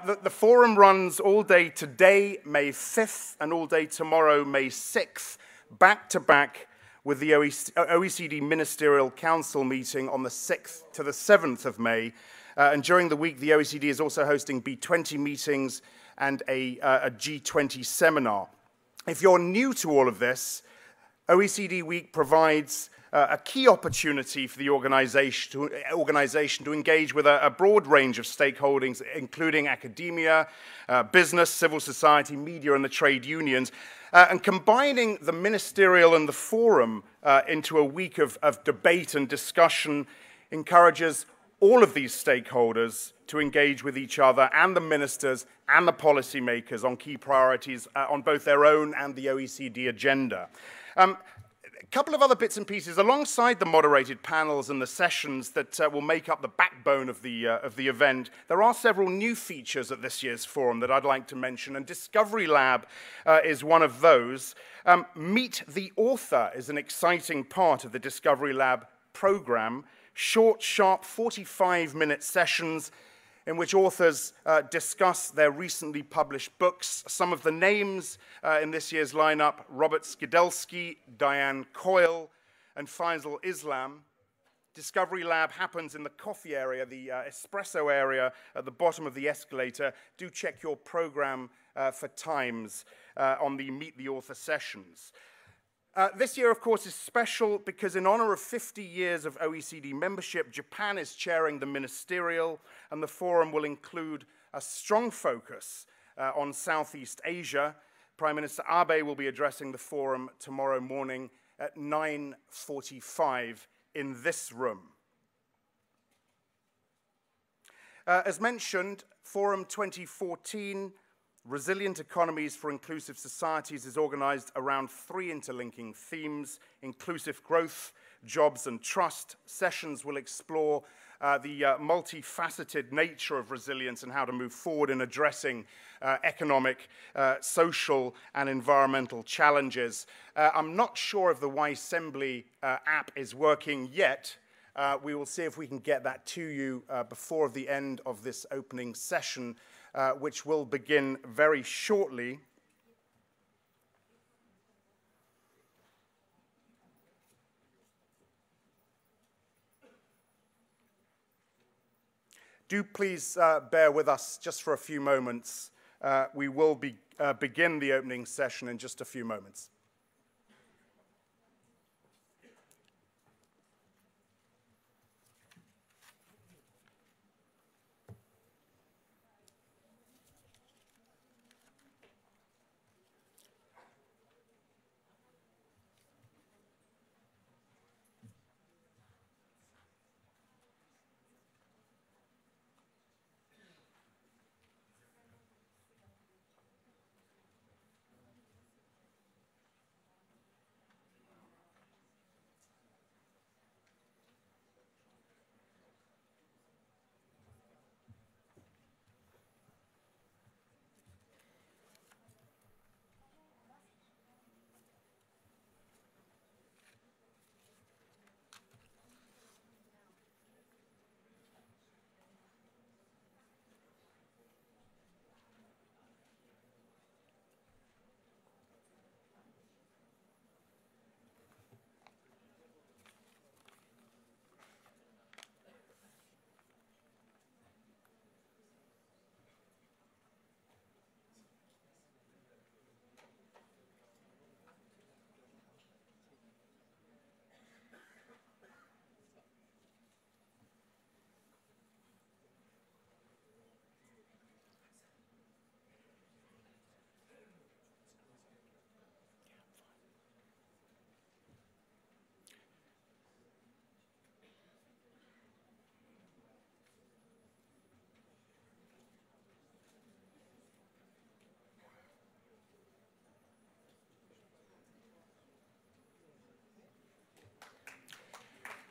The forum runs all day today, May 5th, and all day tomorrow, May 6th, back to back with the OECD Ministerial Council meeting on the 6th to the 7th of May. And during the week, the OECD is also hosting B20 meetings and a G20 seminar. If you're new to all of this, OECD Week provides a key opportunity for the organization to engage with a broad range of stakeholders, including academia, business, civil society, media, and the trade unions, and combining the ministerial and the forum into a week of debate and discussion encourages all of these stakeholders to engage with each other and the ministers and the policymakers on key priorities on both their own and the OECD agenda. A couple of other bits and pieces alongside the moderated panels and the sessions that will make up the backbone of the event. There are several new features at this year's forum that I'd like to mention, and Discovery Lab is one of those. Meet the Author is an exciting part of the Discovery Lab program. Short, sharp, 45-minute sessions in which authors discuss their recently published books. Some of the names in this year's lineup: Robert Skidelsky, Diane Coyle, and Faisal Islam. Discovery Lab happens in the coffee area, the espresso area at the bottom of the escalator. Do check your program for times on the Meet the Author sessions. This year, of course, is special because in honor of 50 years of OECD membership, Japan is chairing the ministerial, and the forum will include a strong focus on Southeast Asia. Prime Minister Abe will be addressing the forum tomorrow morning at 9:45 in this room. As mentioned, Forum 2014, Resilient Economies for Inclusive Societies, is organized around three interlinking themes: inclusive growth, jobs, and trust. Sessions will explore the multifaceted nature of resilience and how to move forward in addressing economic, social, and environmental challenges. I'm not sure if the Ysembly app is working yet. We will see if we can get that to you before the end of this opening session, which will begin very shortly. Do please bear with us just for a few moments. We will begin the opening session in just a few moments.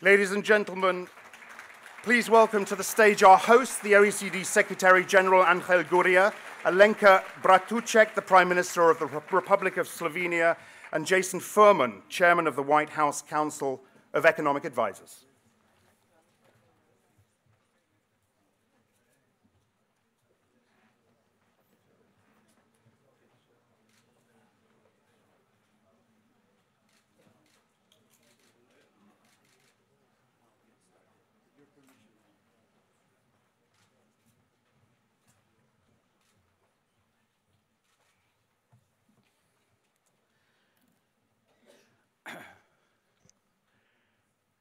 Ladies and gentlemen, please welcome to the stage our host, the OECD Secretary-General Angel Gurria, Alenka Bratušek, the Prime Minister of the Republic of Slovenia, and Jason Furman, Chairman of the White House Council of Economic Advisors.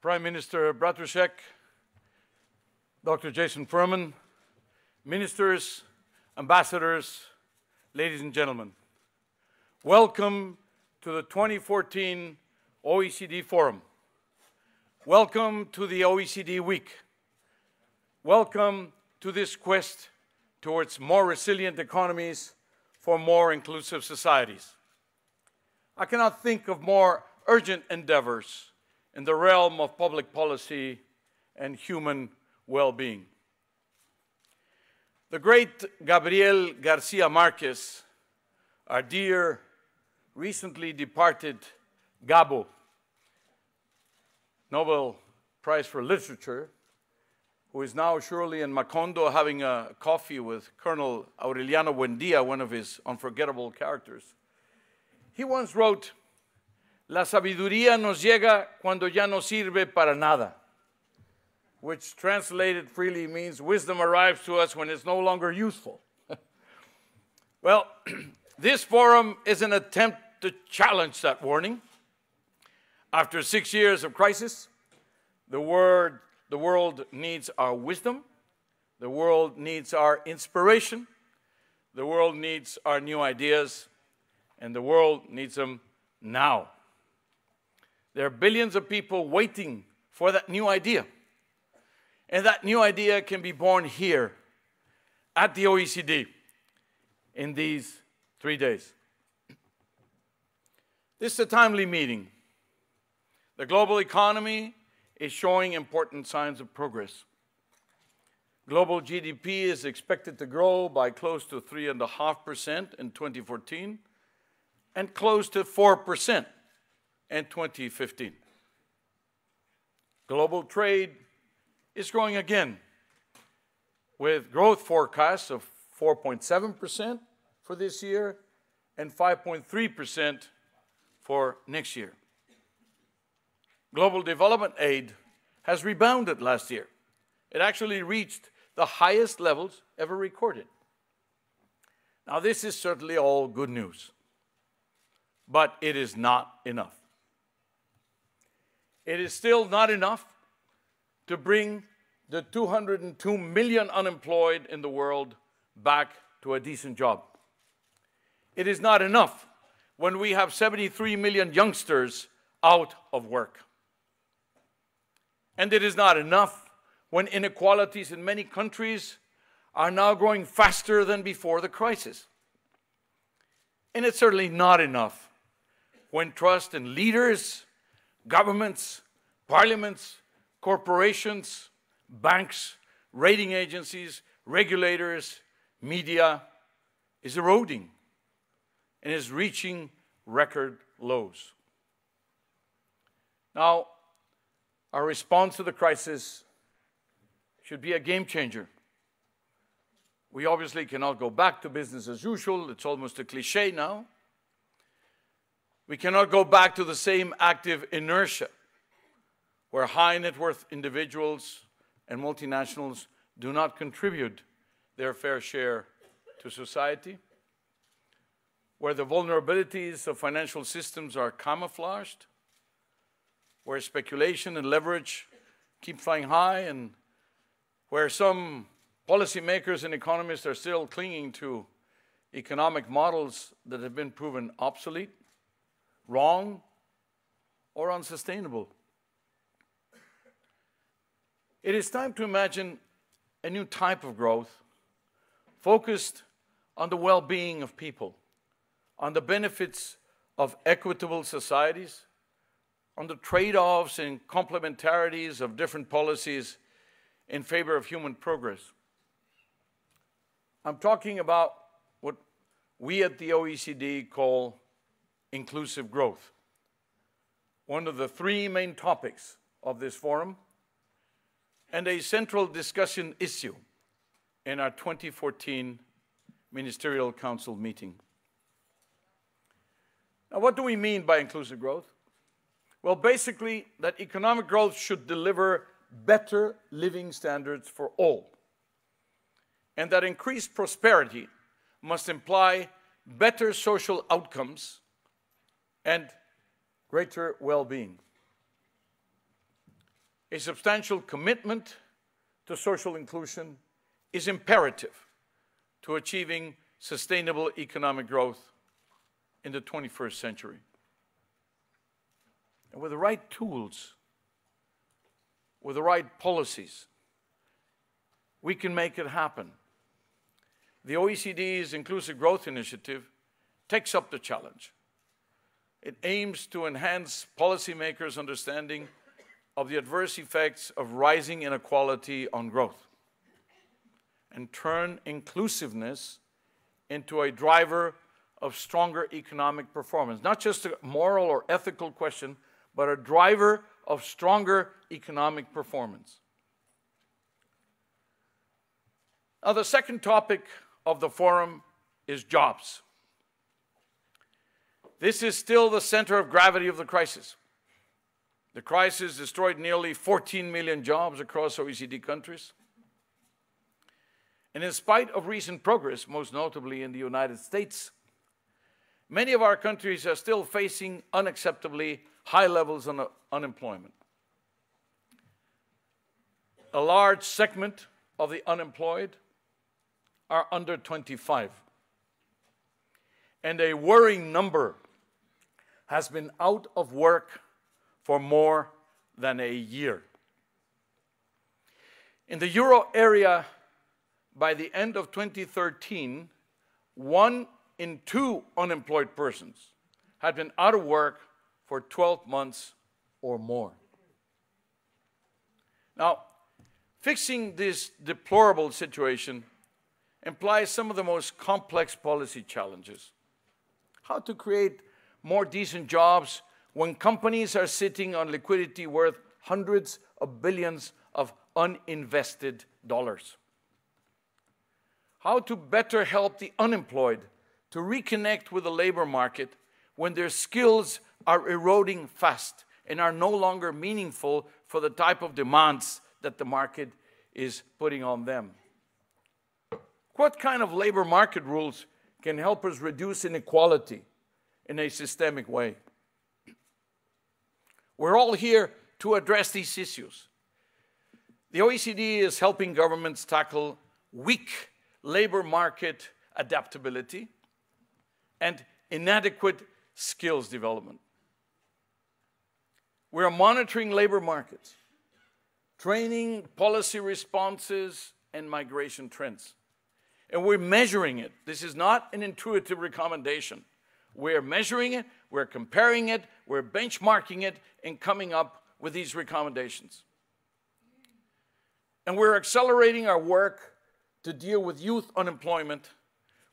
Prime Minister Bratušek, Dr. Jason Furman, ministers, ambassadors, ladies and gentlemen, welcome to the 2014 OECD Forum. Welcome to the OECD Week. Welcome to this quest towards more resilient economies for more inclusive societies. I cannot think of more urgent endeavors in the realm of public policy and human well-being. The great Gabriel Garcia Marquez, our dear, recently departed Gabo, Nobel Prize for Literature, who is now surely in Macondo having a coffee with Colonel Aureliano Buendia, one of his unforgettable characters. He once wrote, "La sabiduría nos llega cuando ya no sirve para nada," which translated freely means wisdom arrives to us when it's no longer useful. Well, this forum is an attempt to challenge that warning. After 6 years of crisis, the world needs our wisdom, the world needs our inspiration, the world needs our new ideas, and the world needs them now. There are billions of people waiting for that new idea. And that new idea can be born here at the OECD in these 3 days. This is a timely meeting. The global economy is showing important signs of progress. Global GDP is expected to grow by close to 3.5% in 2014 and close to 4% in 2015. Global trade is growing again, with growth forecasts of 4.7% for this year and 5.3% for next year. Global development aid has rebounded last year. It actually reached the highest levels ever recorded. Now, this is certainly all good news, but it is not enough. It is still not enough to bring the 202 million unemployed in the world back to a decent job. It is not enough when we have 73 million youngsters out of work. And it is not enough when inequalities in many countries are now growing faster than before the crisis. And it's certainly not enough when trust in leaders, governments, parliaments, corporations, banks, rating agencies, regulators, media is eroding and is reaching record lows. Now, our response to the crisis should be a game changer. We obviously cannot go back to business as usual. It's almost a cliche now. We cannot go back to the same active inertia where high net worth individuals and multinationals do not contribute their fair share to society, where the vulnerabilities of financial systems are camouflaged, where speculation and leverage keep flying high, and where some policymakers and economists are still clinging to economic models that have been proven obsolete, wrong, or unsustainable. It is time to imagine a new type of growth focused on the well-being of people, on the benefits of equitable societies, on the trade-offs and complementarities of different policies in favor of human progress. I'm talking about what we at the OECD call inclusive growth, one of the three main topics of this forum, and a central discussion issue in our 2014 Ministerial Council meeting. Now, what do we mean by inclusive growth? Well, basically, that economic growth should deliver better living standards for all, and that increased prosperity must imply better social outcomes and greater well-being. a substantial commitment to social inclusion is imperative to achieving sustainable economic growth in the 21st century. And with the right tools, with the right policies, we can make it happen. The OECD's Inclusive Growth Initiative takes up the challenge. It aims to enhance policymakers' understanding of the adverse effects of rising inequality on growth and turn inclusiveness into a driver of stronger economic performance. Not just a moral or ethical question, but a driver of stronger economic performance. Now, the second topic of the forum is jobs. This is still the center of gravity of the crisis. The crisis destroyed nearly 14 million jobs across OECD countries. And in spite of recent progress, most notably in the United States, many of our countries are still facing unacceptably high levels of unemployment. A large segment of the unemployed are under 25. And a worrying number has been out of work for more than a year. In the euro area, by the end of 2013, 1 in 2 unemployed persons had been out of work for 12 months or more. Now, fixing this deplorable situation implies some of the most complex policy challenges. How to create more decent jobs when companies are sitting on liquidity worth hundreds of billions of uninvested dollars. How to better help the unemployed to reconnect with the labor market when their skills are eroding fast and are no longer meaningful for the type of demands that the market is putting on them. What kind of labor market rules can help us reduce inequality in a systemic way? We're all here to address these issues. The OECD is helping governments tackle weak labor market adaptability and inadequate skills development. We're monitoring labor markets, training policy responses, and migration trends. And we're measuring it. This is not an intuitive recommendation. We're measuring it, we're comparing it, we're benchmarking it, and coming up with these recommendations. And we're accelerating our work to deal with youth unemployment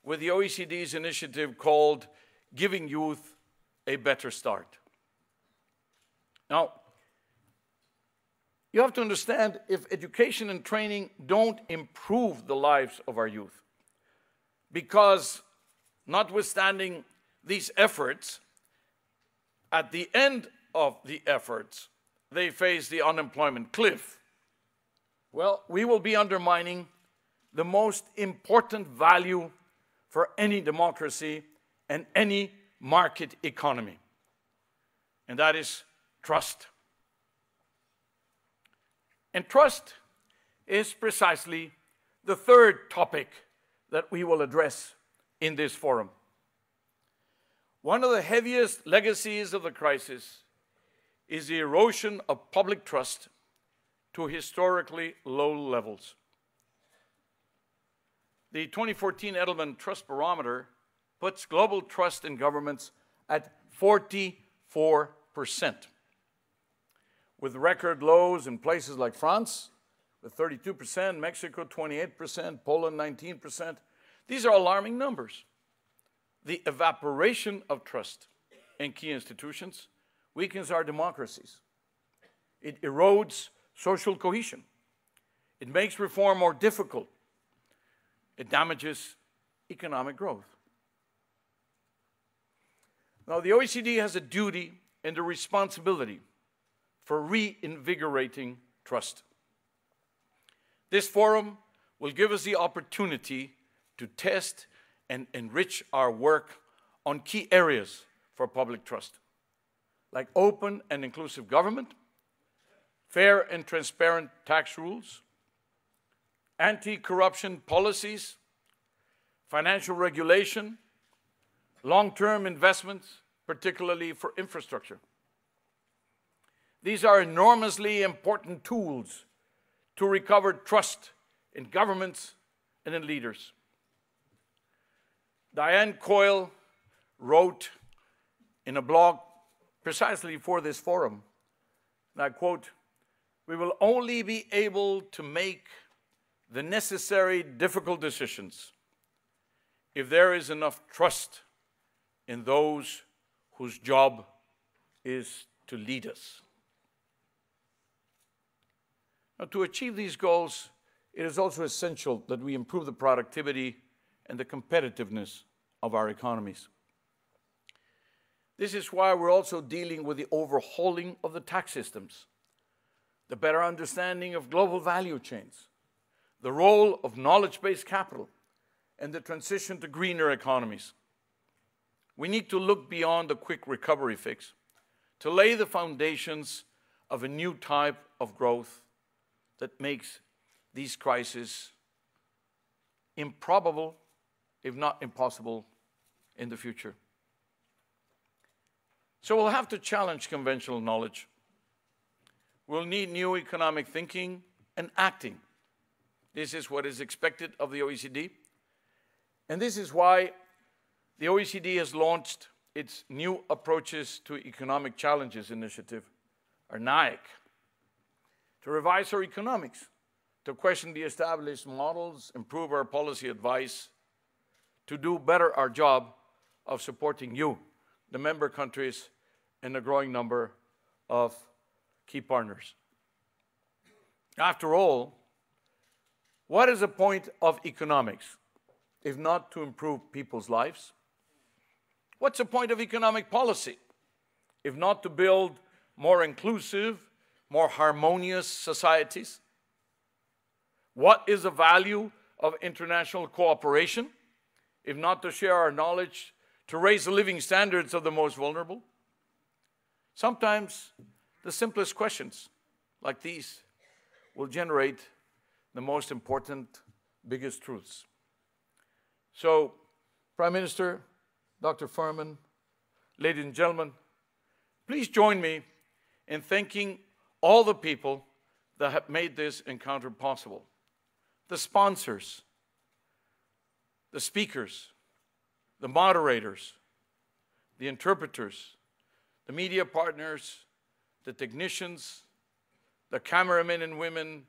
with the OECD's initiative called Giving Youth a Better Start. Now, you have to understand, if education and training don't improve the lives of our youth, because notwithstanding these efforts, at the end of the efforts, they face the unemployment cliff, well, we will be undermining the most important value for any democracy and any market economy, and that is trust. And trust is precisely the third topic that we will address in this forum. One of the heaviest legacies of the crisis is the erosion of public trust to historically low levels. The 2014 Edelman Trust Barometer puts global trust in governments at 44%, with record lows in places like France, with 32%, Mexico 28%, Poland 19%. These are alarming numbers. The evaporation of trust in key institutions weakens our democracies. It erodes social cohesion. It makes reform more difficult. It damages economic growth. Now, the OECD has a duty and a responsibility for reinvigorating trust. This forum will give us the opportunity to test and enrich our work on key areas for public trust, like open and inclusive government, fair and transparent tax rules, anti-corruption policies, financial regulation, long-term investments, particularly for infrastructure. These are enormously important tools to recover trust in governments and in leaders. Diane Coyle wrote in a blog precisely for this forum, and I quote, "We will only be able to make the necessary difficult decisions if there is enough trust in those whose job is to lead us." Now, to achieve these goals, it is also essential that we improve the productivity and the competitiveness of our economies. This is why we're also dealing with the overhauling of the tax systems, the better understanding of global value chains, the role of knowledge-based capital, and the transition to greener economies. We need to look beyond the quick recovery fix to lay the foundations of a new type of growth that makes these crises improbable, if not impossible, in the future. So we'll have to challenge conventional knowledge. We'll need new economic thinking and acting. This is what is expected of the OECD. And this is why the OECD has launched its New Approaches to Economic Challenges initiative, or NAEC, to revise our economics, to question the established models, improve our policy advice, to do better our job of supporting you, the member countries, and a growing number of key partners. After all, what is the point of economics if not to improve people's lives? What's the point of economic policy if not to build more inclusive, more harmonious societies? What is the value of international cooperation if not to share our knowledge to raise the living standards of the most vulnerable? Sometimes the simplest questions like these will generate the most important, biggest truths. So, Prime Minister, Dr. Furman, ladies and gentlemen, please join me in thanking all the people that have made this encounter possible. The sponsors, the speakers, the moderators, the interpreters, the media partners, the technicians, the cameramen and women,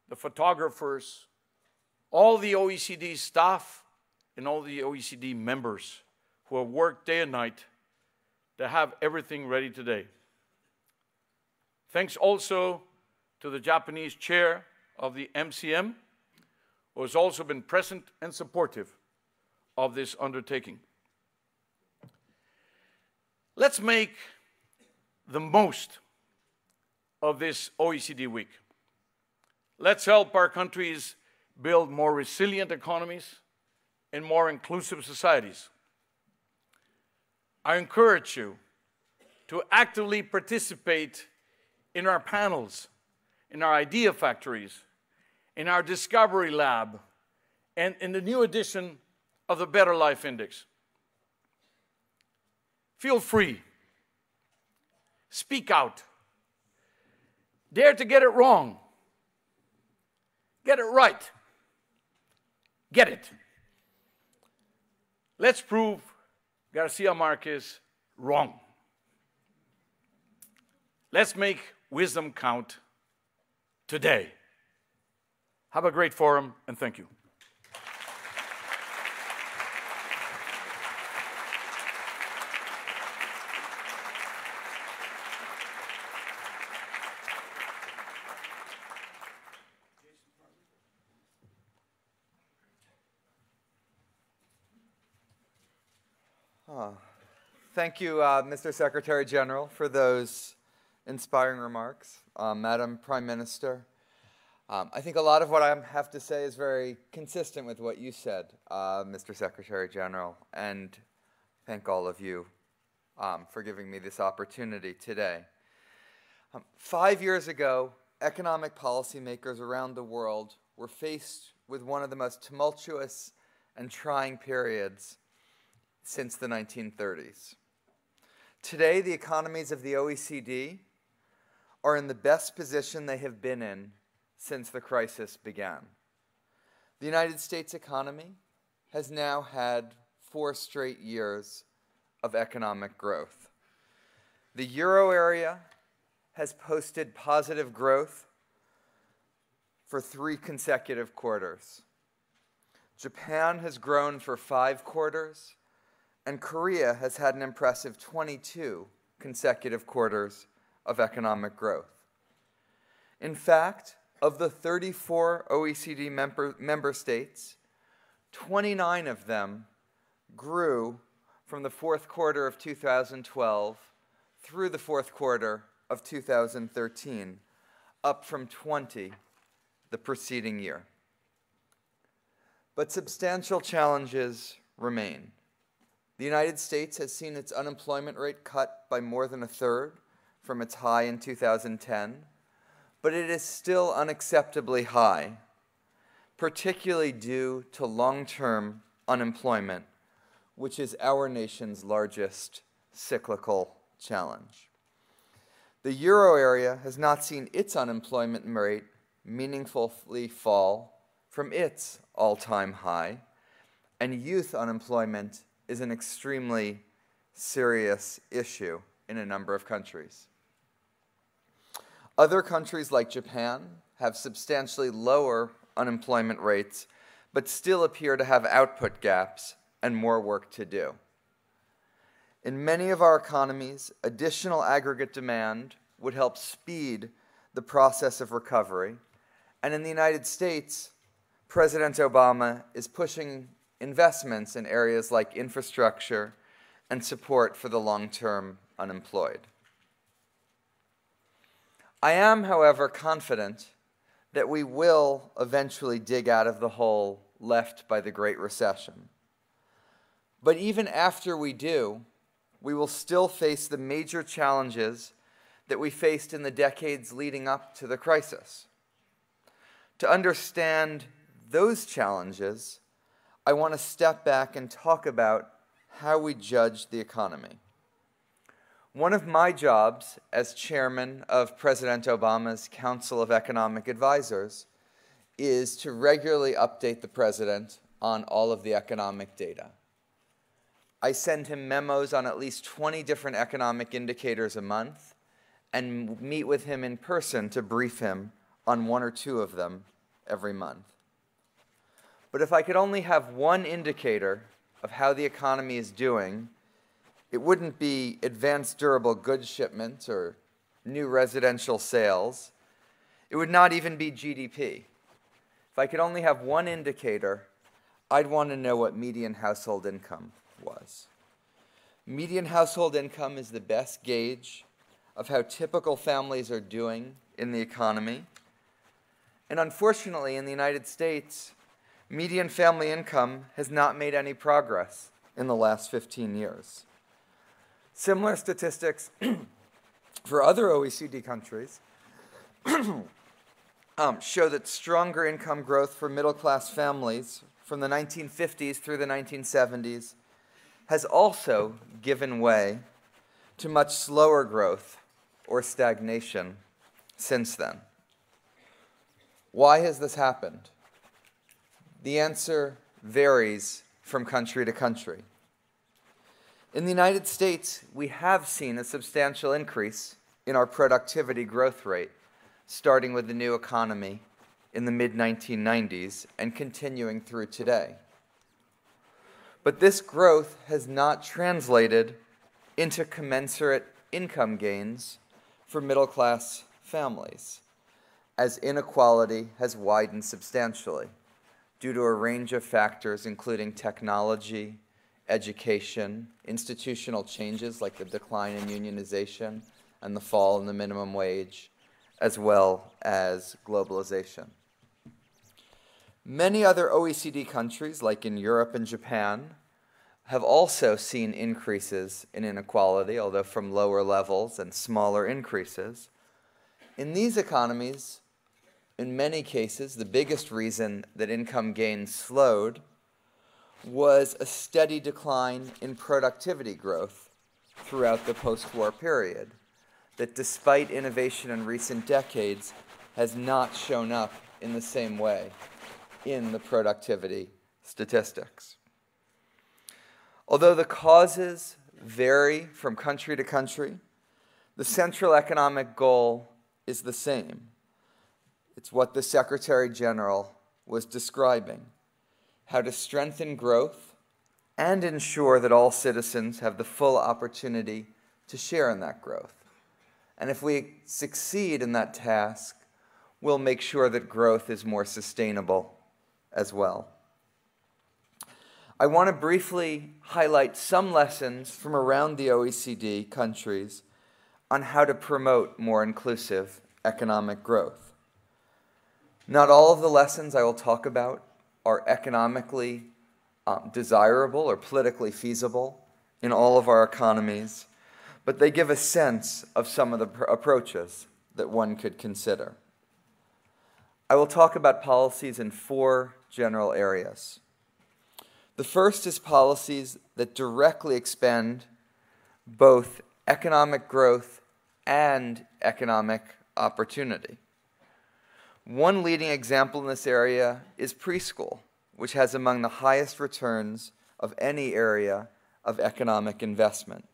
the photographers, all the OECD staff, and all the OECD members who have worked day and night to have everything ready today. Thanks also to the Japanese chair of the MCM, who has also been present and supportive of this undertaking. Let's make the most of this OECD week. Let's help our countries build more resilient economies and more inclusive societies. I encourage you to actively participate in our panels, in our idea factories, in our discovery lab, and in the new edition of the Better Life Index. Feel free. Speak out. Dare to get it wrong. Get it right. Get it. Let's prove Garcia Marquez wrong. Let's make wisdom count today. Have a great forum, and thank you. Thank you, Mr. Secretary General, for those inspiring remarks. Madam Prime Minister, I think a lot of what I have to say is very consistent with what you said, Mr. Secretary General, and thank all of you for giving me this opportunity today. 5 years ago, economic policymakers around the world were faced with one of the most tumultuous and trying periods since the 1930s. Today, the economies of the OECD are in the best position they have been in since the crisis began. The United States economy has now had 4 straight years of economic growth. The euro area has posted positive growth for 3 consecutive quarters. Japan has grown for 5 quarters, and Korea has had an impressive 22 consecutive quarters of economic growth. In fact, of the 34 OECD member states, 29 of them grew from the 4th quarter of 2012 through the 4th quarter of 2013, up from 20 the preceding year. But substantial challenges remain. The United States has seen its unemployment rate cut by more than 1/3 from its high in 2010, but it is still unacceptably high, particularly due to long-term unemployment, which is our nation's largest cyclical challenge. The euro area has not seen its unemployment rate meaningfully fall from its all-time high, and youth unemployment is an extremely serious issue in a number of countries. Other countries like Japan have substantially lower unemployment rates, but still appear to have output gaps and more work to do. In many of our economies, additional aggregate demand would help speed the process of recovery, and in the United States, President Obama is pushing investments in areas like infrastructure and support for the long-term unemployed. I am, however, confident that we will eventually dig out of the hole left by the Great Recession. But even after we do, we will still face the major challenges that we faced in the decades leading up to the crisis. To understand those challenges, I want to step back and talk about how we judge the economy. One of my jobs as chairman of President Obama's Council of Economic Advisors is to regularly update the president on all of the economic data. I send him memos on at least 20 different economic indicators a month and meet with him in person to brief him on 1 or 2 of them every month. But if I could only have one indicator of how the economy is doing, it wouldn't be advanced durable goods shipments or new residential sales. It would not even be GDP. If I could only have one indicator, I'd want to know what median household income was. Median household income is the best gauge of how typical families are doing in the economy. And unfortunately, in the United States, median family income has not made any progress in the last 15 years. Similar statistics for other OECD countries show that stronger income growth for middle-class families from the 1950s through the 1970s has also given way to much slower growth or stagnation since then. Why has this happened? The answer varies from country to country. In the United States, we have seen a substantial increase in our productivity growth rate, starting with the new economy in the mid-1990s and continuing through today. But this growth has not translated into commensurate income gains for middle-class families, as inequality has widened substantially due to a range of factors including technology, education, institutional changes like the decline in unionization and the fall in the minimum wage, as well as globalization. Many other OECD countries, like in Europe and Japan, have also seen increases in inequality, although from lower levels and smaller increases. In these economies, in many cases, the biggest reason that income gains slowed was a steady decline in productivity growth throughout the post-war period that, despite innovation in recent decades, has not shown up in the same way in the productivity statistics. Although the causes vary from country to country, the central economic goal is the same. It's what the Secretary General was describing: how to strengthen growth and ensure that all citizens have the full opportunity to share in that growth. And if we succeed in that task, we'll make sure that growth is more sustainable as well. I want to briefly highlight some lessons from around the OECD countries on how to promote more inclusive economic growth. Not all of the lessons I will talk about are economically desirable or politically feasible in all of our economies, but they give a sense of some of the approaches that one could consider. I will talk about policies in 4 general areas. The first is policies that directly expend both economic growth and economic opportunity. One leading example in this area is preschool, which has among the highest returns of any area of economic investment.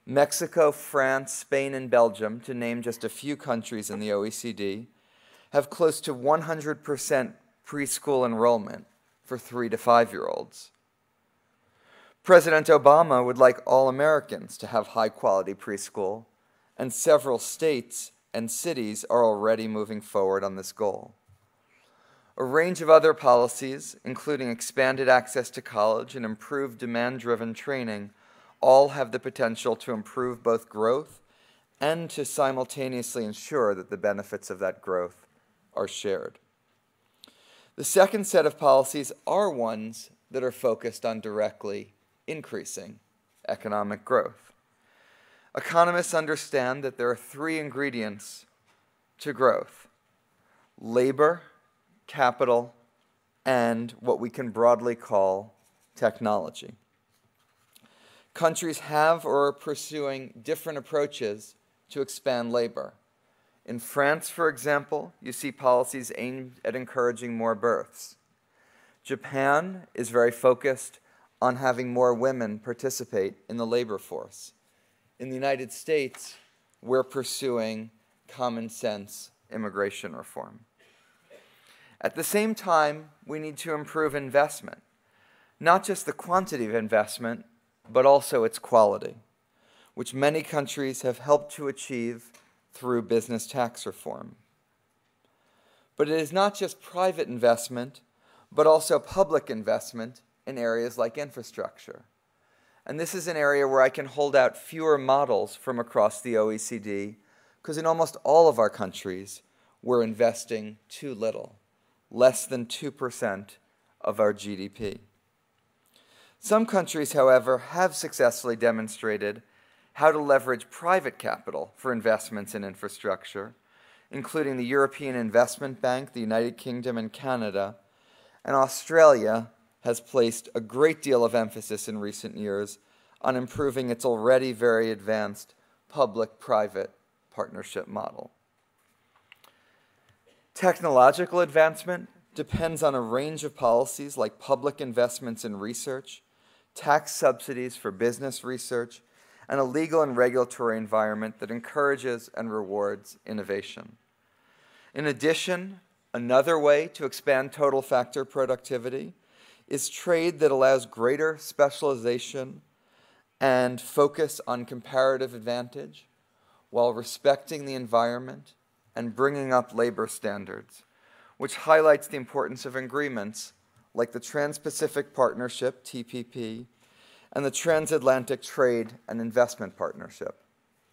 Mexico, France, Spain, and Belgium, to name just a few countries in the OECD, have close to 100% preschool enrollment for 3 to 5-year-olds. President Obama would like all Americans to have high-quality preschool, and several states and cities are already moving forward on this goal. A range of other policies, including expanded access to college and improved demand-driven training, all have the potential to improve both growth and to simultaneously ensure that the benefits of that growth are shared. The second set of policies are ones that are focused on directly increasing economic growth. Economists understand that there are 3 ingredients to growth: labor, capital, and what we can broadly call technology. Countries have or are pursuing different approaches to expand labor. In France, for example, you see policies aimed at encouraging more births. Japan is very focused on having more women participate in the labor force. In the United States, we're pursuing common sense immigration reform. At the same time, we need to improve investment, not just the quantity of investment, but also its quality, which many countries have helped to achieve through business tax reform. But it is not just private investment, but also public investment in areas like infrastructure. And this is an area where I can hold out fewer models from across the OECD, because in almost all of our countries, we're investing too little, less than 2% of our GDP. Some countries, however, have successfully demonstrated how to leverage private capital for investments in infrastructure, including the European Investment Bank, the United Kingdom, and Canada. And Australia has placed a great deal of emphasis in recent years on improving its already very advanced public-private partnership model. Technological advancement depends on a range of policies like public investments in research, tax subsidies for business research, and a legal and regulatory environment that encourages and rewards innovation. In addition, another way to expand total factor productivity is trade that allows greater specialization and focus on comparative advantage while respecting the environment and bringing up labor standards, which highlights the importance of agreements like the Trans-Pacific Partnership, TPP, and the Transatlantic Trade and Investment Partnership,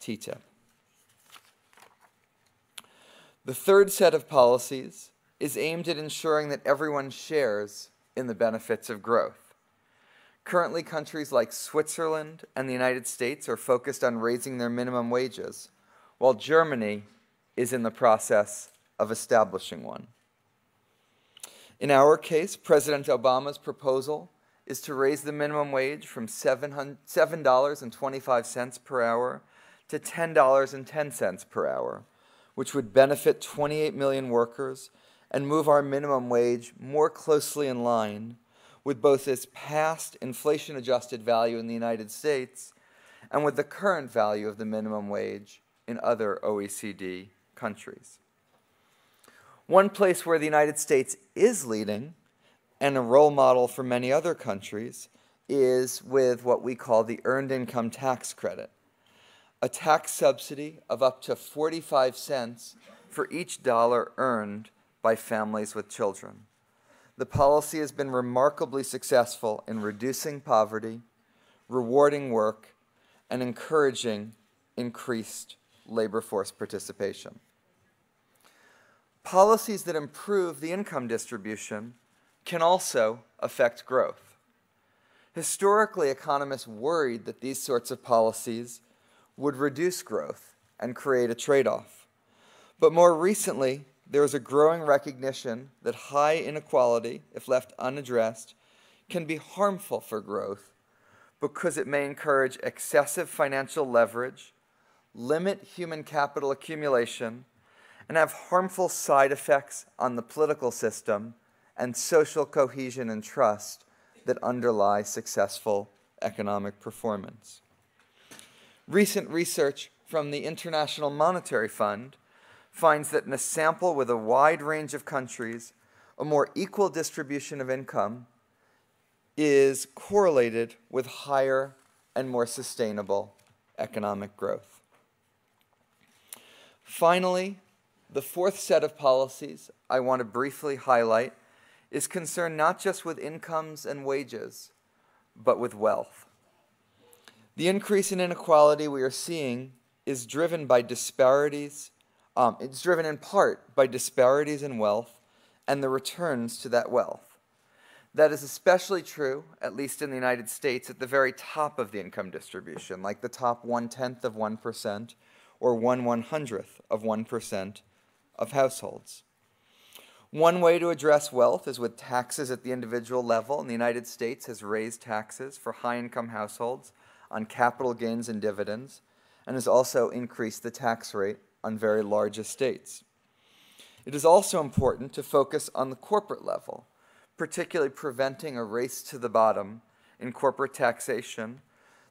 TTIP. The third set of policies is aimed at ensuring that everyone shares in the benefits of growth. Currently, countries like Switzerland and the United States are focused on raising their minimum wages, while Germany is in the process of establishing one. In our case, President Obama's proposal is to raise the minimum wage from $7.25 per hour to $10.10 per hour, which would benefit 28 million workers and move our minimum wage more closely in line with both its past inflation-adjusted value in the United States and with the current value of the minimum wage in other OECD countries. One place where the United States is leading, and a role model for many other countries, is with what we call the Earned Income Tax Credit, a tax subsidy of up to 45 cents for each dollar earned by families with children. The policy has been remarkably successful in reducing poverty, rewarding work, and encouraging increased labor force participation. Policies that improve the income distribution can also affect growth. Historically, economists worried that these sorts of policies would reduce growth and create a trade-off. But more recently, there is a growing recognition that high inequality, if left unaddressed, can be harmful for growth because it may encourage excessive financial leverage, limit human capital accumulation, and have harmful side effects on the political system and social cohesion and trust that underlie successful economic performance. Recent research from the International Monetary Fund finds that in a sample with a wide range of countries, a more equal distribution of income is correlated with higher and more sustainable economic growth. Finally, the fourth set of policies I want to briefly highlight is concerned not just with incomes and wages, but with wealth. The increase in inequality we are seeing is driven by disparities. It's driven in part by disparities in wealth and the returns to that wealth. That is especially true, at least in the United States, at the very top of the income distribution, like the top 1/10 of 1% or 1/100th of 1% of households. One way to address wealth is with taxes at the individual level, and the United States has raised taxes for high-income households on capital gains and dividends, and has also increased the tax rate on very large estates. It is also important to focus on the corporate level, particularly preventing a race to the bottom in corporate taxation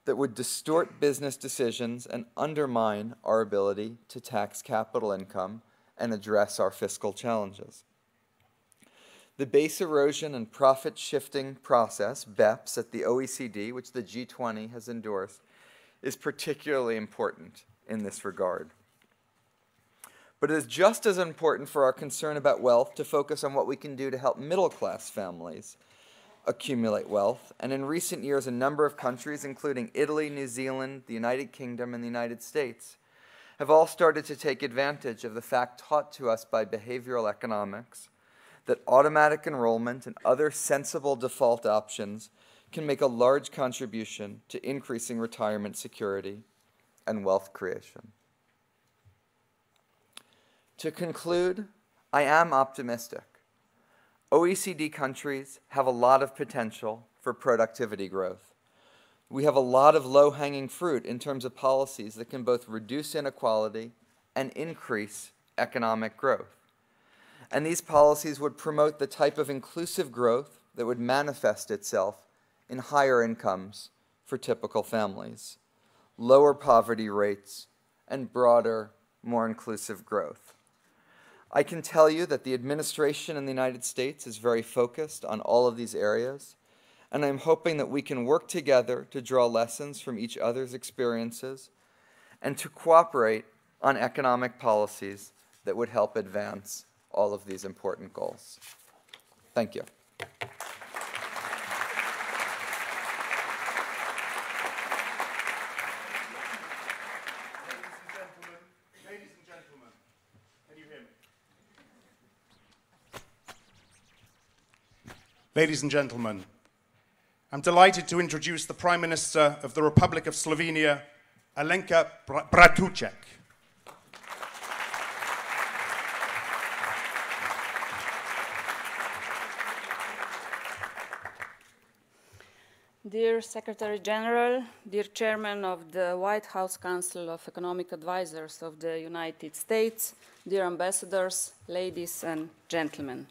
that would distort business decisions and undermine our ability to tax capital income and address our fiscal challenges. The base erosion and profit shifting process, BEPS, at the OECD, which the G20 has endorsed, is particularly important in this regard. But it is just as important for our concern about wealth to focus on what we can do to help middle-class families accumulate wealth. And in recent years, a number of countries, including Italy, New Zealand, the United Kingdom, and the United States, have all started to take advantage of the fact taught to us by behavioral economics that automatic enrollment and other sensible default options can make a large contribution to increasing retirement security and wealth creation. To conclude, I am optimistic. OECD countries have a lot of potential for productivity growth. We have a lot of low-hanging fruit in terms of policies that can both reduce inequality and increase economic growth. And these policies would promote the type of inclusive growth that would manifest itself in higher incomes for typical families, lower poverty rates, and broader, more inclusive growth. I can tell you that the administration in the United States is very focused on all of these areas, and I'm hoping that we can work together to draw lessons from each other's experiences and to cooperate on economic policies that would help advance all of these important goals. Thank you. Ladies and gentlemen, can you hear me? Ladies and gentlemen, I'm delighted to introduce the Prime Minister of the Republic of Slovenia, Alenka Bratušek. Dear Secretary General, dear Chairman of the White House Council of Economic Advisors of the United States, dear ambassadors, ladies and gentlemen.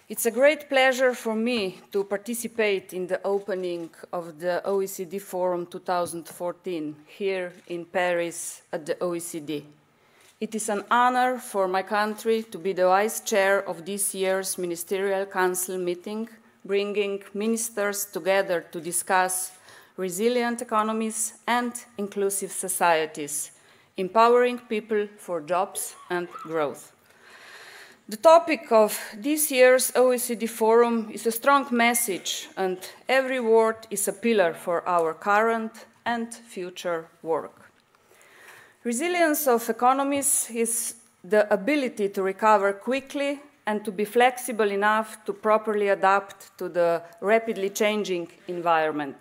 It's a great pleasure for me to participate in the opening of the OECD Forum 2014 here in Paris at the OECD. It is an honor for my country to be the Vice Chair of this year's Ministerial Council meeting, bringing ministers together to discuss resilient economies and inclusive societies, empowering people for jobs and growth. The topic of this year's OECD Forum is a strong message, and every word is a pillar for our current and future work. Resilience of economies is the ability to recover quickly and to be flexible enough to properly adapt to the rapidly changing environment.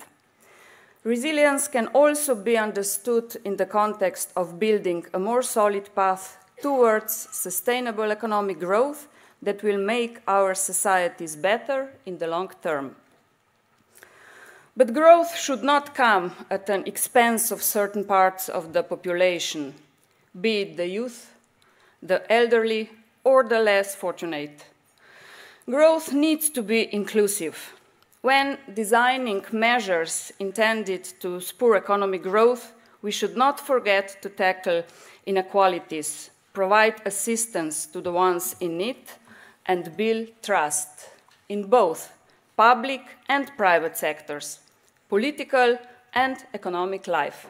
Resilience can also be understood in the context of building a more solid path towards sustainable economic growth that will make our societies better in the long term. But growth should not come at an expense of certain parts of the population, be it the youth, the elderly, or the less fortunate. Growth needs to be inclusive. When designing measures intended to spur economic growth, we should not forget to tackle inequalities, provide assistance to the ones in need, and build trust in both public and private sectors, political and economic life.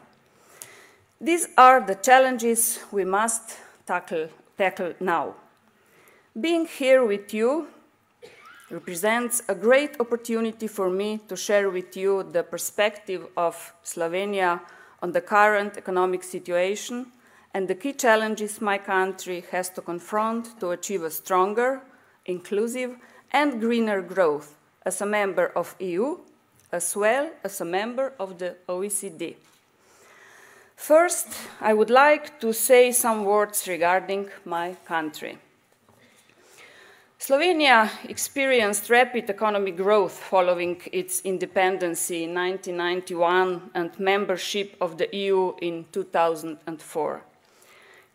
These are the challenges we must tackle now. Being here with you represents a great opportunity for me to share with you the perspective of Slovenia on the current economic situation and the key challenges my country has to confront to achieve a stronger, inclusive, and greener growth as a member of EU, as well as a member of the OECD. First, I would like to say some words regarding my country. Slovenia experienced rapid economic growth following its independence in 1991 and membership of the EU in 2004.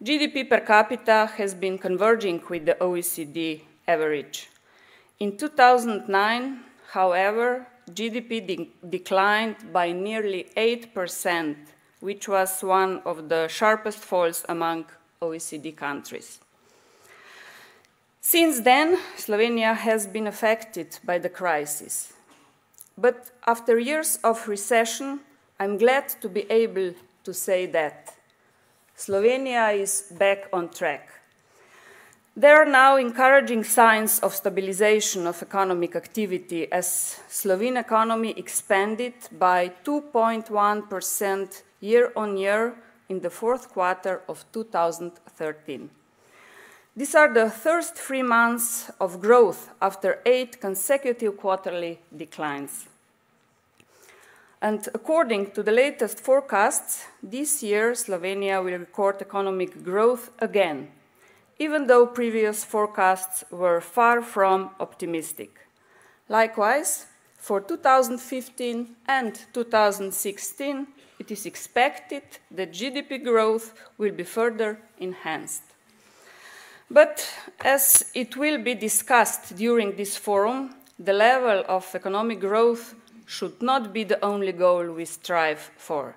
GDP per capita has been converging with the OECD average. In 2009, however, GDP declined by nearly 8%, which was one of the sharpest falls among OECD countries. Since then, Slovenia has been affected by the crisis. But after years of recession, I'm glad to be able to say that Slovenia is back on track. There are now encouraging signs of stabilization of economic activity as Slovene economy expanded by 2.1% year-on-year in the fourth quarter of 2013. These are the first 3 months of growth after 8 consecutive quarterly declines. And according to the latest forecasts, this year Slovenia will record economic growth again, even though previous forecasts were far from optimistic. Likewise, for 2015 and 2016, it is expected that GDP growth will be further enhanced. But as it will be discussed during this forum, the level of economic growth should not be the only goal we strive for.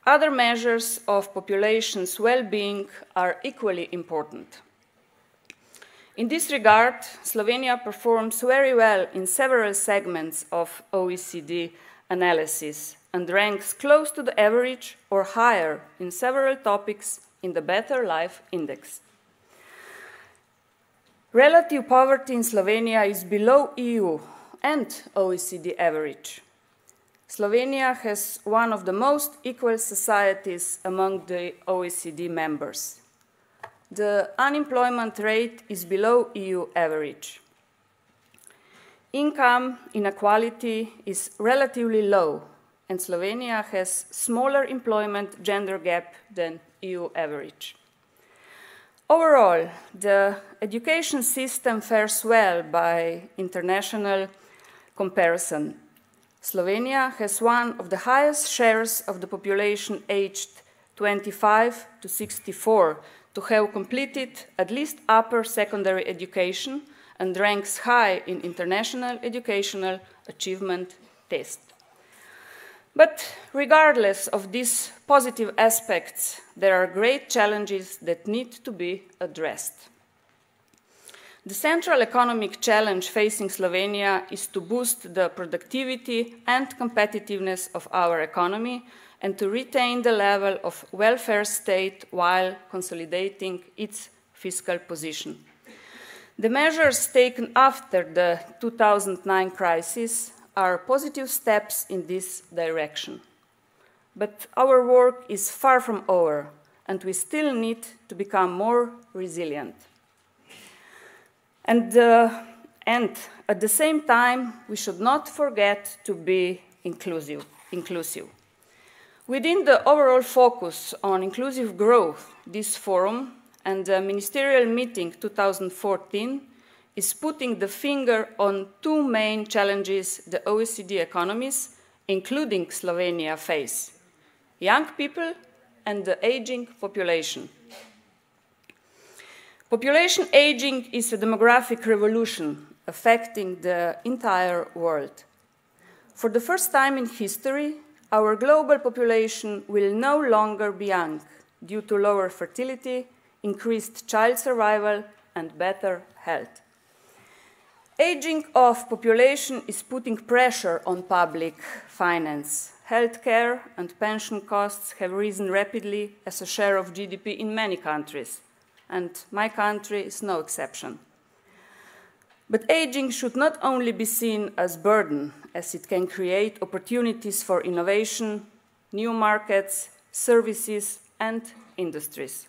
Other measures of population's well-being are equally important. In this regard, Slovenia performs very well in several segments of OECD analysis and ranks close to the average or higher in several topics in the Better Life Index. Relative poverty in Slovenia is below EU and OECD average. Slovenia has one of the most equal societies among the OECD members. The unemployment rate is below EU average. Income inequality is relatively low, and Slovenia has smaller employment gender gap than EU average. Overall, the education system fares well by international comparison. Slovenia has one of the highest shares of the population aged 25 to 64 to have completed at least upper secondary education and ranks high in international educational achievement tests. But regardless of these positive aspects, there are great challenges that need to be addressed. The central economic challenge facing Slovenia is to boost the productivity and competitiveness of our economy and to retain the level of welfare state while consolidating its fiscal position. The measures taken after the 2009 crisis are positive steps in this direction. But our work is far from over, and we still need to become more resilient. And at the same time, we should not forget to be inclusive. Within the overall focus on inclusive growth, this forum and the ministerial meeting 2014 is putting the finger on two main challenges the OECD economies, including Slovenia, face: young people and the aging population. Population aging is a demographic revolution affecting the entire world. For the first time in history, our global population will no longer be young due to lower fertility, increased child survival, and better health. Aging of population is putting pressure on public finance. Healthcare and pension costs have risen rapidly as a share of GDP in many countries, and my country is no exception. But aging should not only be seen as a burden, as it can create opportunities for innovation, new markets, services, and industries.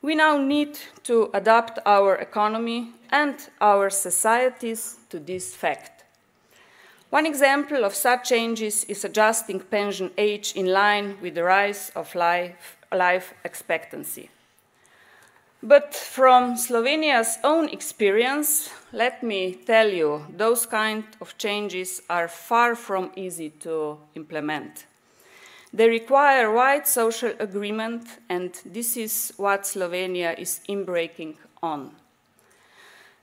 We now need to adapt our economy and our societies to this fact. One example of such changes is adjusting pension age in line with the rise of life expectancy. But from Slovenia's own experience, let me tell you, those kind of changes are far from easy to implement. They require wide social agreement, and this is what Slovenia is embarking on.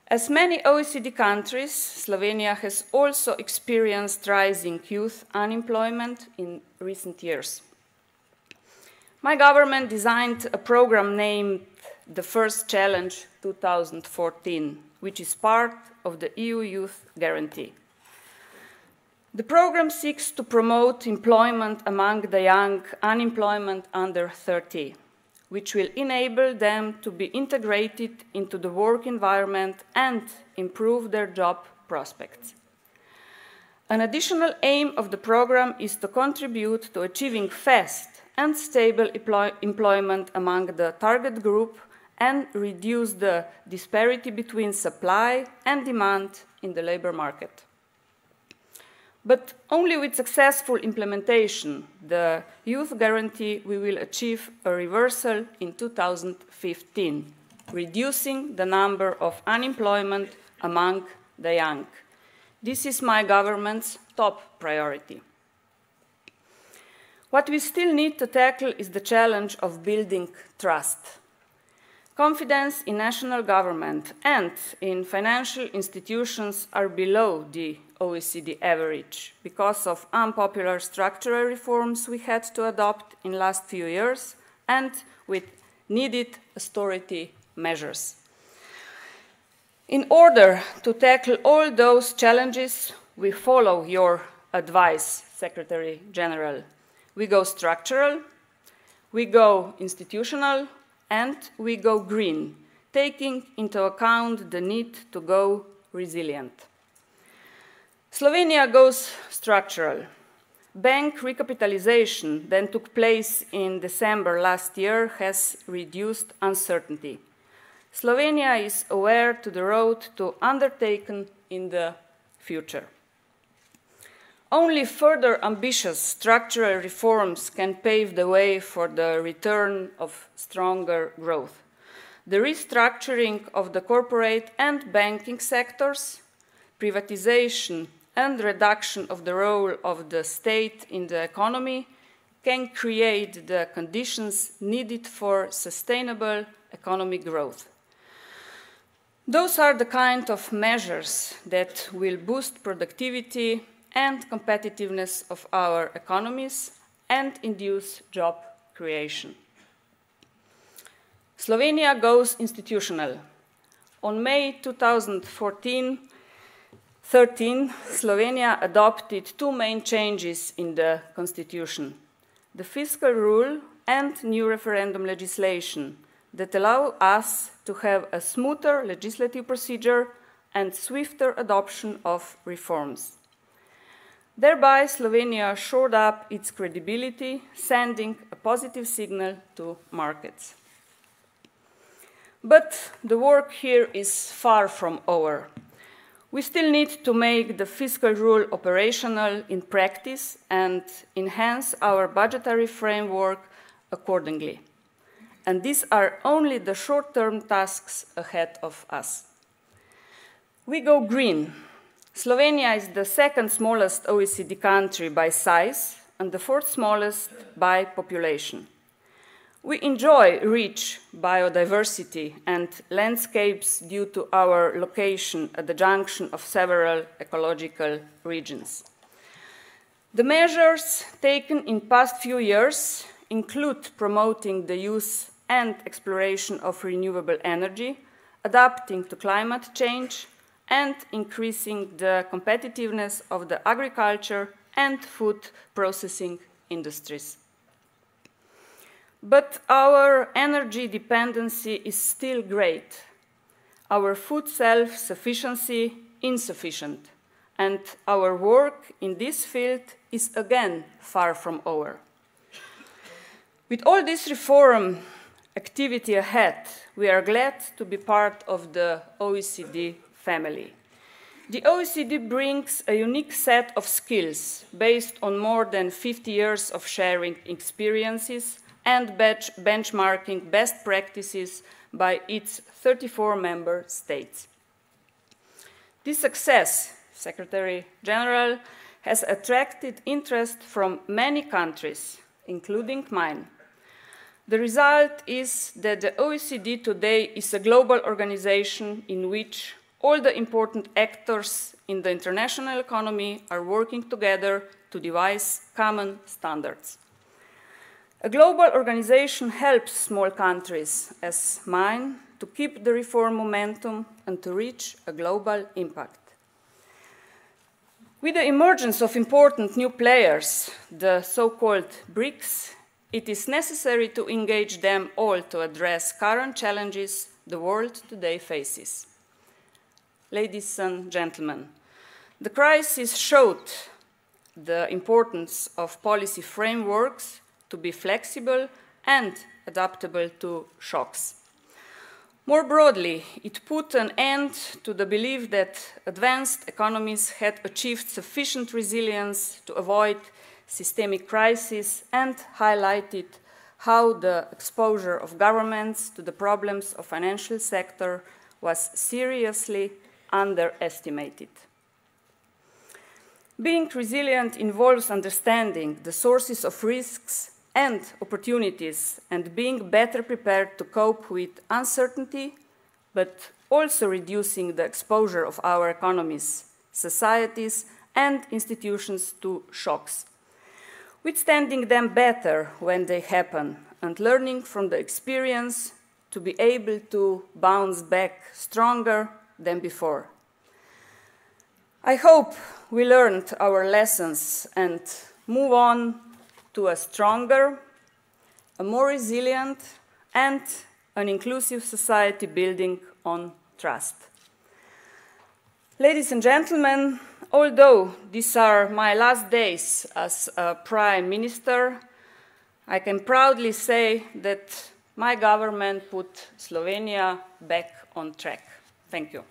As many OECD countries, Slovenia has also experienced rising youth unemployment in recent years. My government designed a program named The First Challenge 2014, which is part of the EU Youth Guarantee. The program seeks to promote employment among the young, unemployment under 30, which will enable them to be integrated into the work environment and improve their job prospects. An additional aim of the program is to contribute to achieving fast and stable employment among the target group and reduce the disparity between supply and demand in the labor market. But only with successful implementation, the Youth Guarantee, we will achieve a reversal in 2015, reducing the number of unemployment among the young. This is my government's top priority. What we still need to tackle is the challenge of building trust. Confidence in national government and in financial institutions are below the OECD average because of unpopular structural reforms we had to adopt in the last few years and with needed austerity measures. In order to tackle all those challenges, we follow your advice, Secretary General. We go structural, we go institutional, and we go green, taking into account the need to go resilient. Slovenia goes structural. Bank recapitalization that took place in December last year has reduced uncertainty. Slovenia is aware to the road to undertaken in the future. Only further ambitious structural reforms can pave the way for the return of stronger growth. The restructuring of the corporate and banking sectors, privatization and reduction of the role of the state in the economy can create the conditions needed for sustainable economic growth. Those are the kind of measures that will boost productivity and competitiveness of our economies and induce job creation. Slovenia goes institutional. On May 2013, Slovenia adopted two main changes in the constitution: the fiscal rule and new referendum legislation that allow us to have a smoother legislative procedure and swifter adoption of reforms. Thereby, Slovenia shored up its credibility, sending a positive signal to markets. But the work here is far from over. We still need to make the fiscal rule operational in practice and enhance our budgetary framework accordingly. And these are only the short-term tasks ahead of us. We go green. Slovenia is the second smallest OECD country by size and the fourth smallest by population. We enjoy rich biodiversity and landscapes due to our location at the junction of several ecological regions. The measures taken in past few years include promoting the use and exploration of renewable energy, adapting to climate change, and increasing the competitiveness of the agriculture and food processing industries. But our energy dependency is still great, our food self-sufficiency insufficient, and our work in this field is again far from over. With all this reform activity ahead, we are glad to be part of the OECD family. The OECD brings a unique set of skills based on more than 50 years of sharing experiences and benchmarking best practices by its 34 member states. This success, Secretary General, has attracted interest from many countries, including mine. The result is that the OECD today is a global organization in which all the important actors in the international economy are working together to devise common standards. A global organization helps small countries, as mine, to keep the reform momentum and to reach a global impact. With the emergence of important new players, the so-called BRICS, it is necessary to engage them all to address current challenges the world today faces. Ladies and gentlemen, the crisis showed the importance of policy frameworks to be flexible and adaptable to shocks. More broadly, it put an end to the belief that advanced economies had achieved sufficient resilience to avoid systemic crises and highlighted how the exposure of governments to the problems of the financial sector was seriously underestimated. Being resilient involves understanding the sources of risks and opportunities and being better prepared to cope with uncertainty, but also reducing the exposure of our economies, societies, and institutions to shocks, withstanding them better when they happen, and learning from the experience to be able to bounce back stronger than before. I hope we learned our lessons and move on to a stronger, a more resilient, and an inclusive society building on trust. Ladies and gentlemen, although these are my last days as a Prime Minister, I can proudly say that my government put Slovenia back on track. Thank you.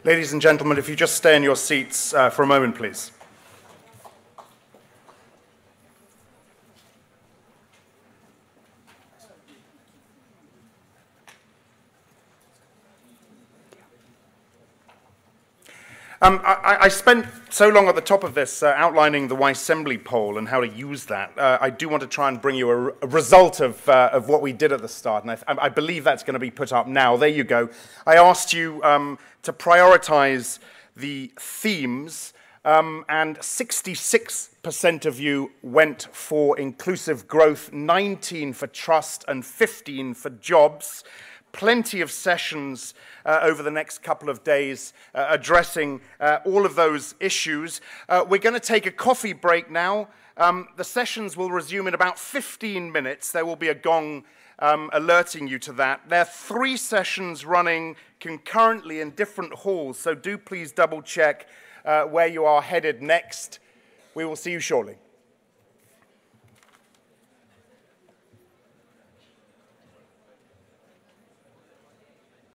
Ladies and gentlemen, if you just stay in your seats for a moment, please. I spent so long at the top of this outlining the Y Assembly poll and how to use that. I do want to try and bring you a result of what we did at the start, and I believe that's going to be put up now. There you go. I asked you to prioritize the themes, and 66% of you went for inclusive growth, 19% for trust, and 15% for jobs. Plenty of sessions over the next couple of days addressing all of those issues. We're going to take a coffee break now. The sessions will resume in about 15 minutes. There will be a gong alerting you to that. There are 3 sessions running concurrently in different halls, so do please double check where you are headed next. We will see you shortly.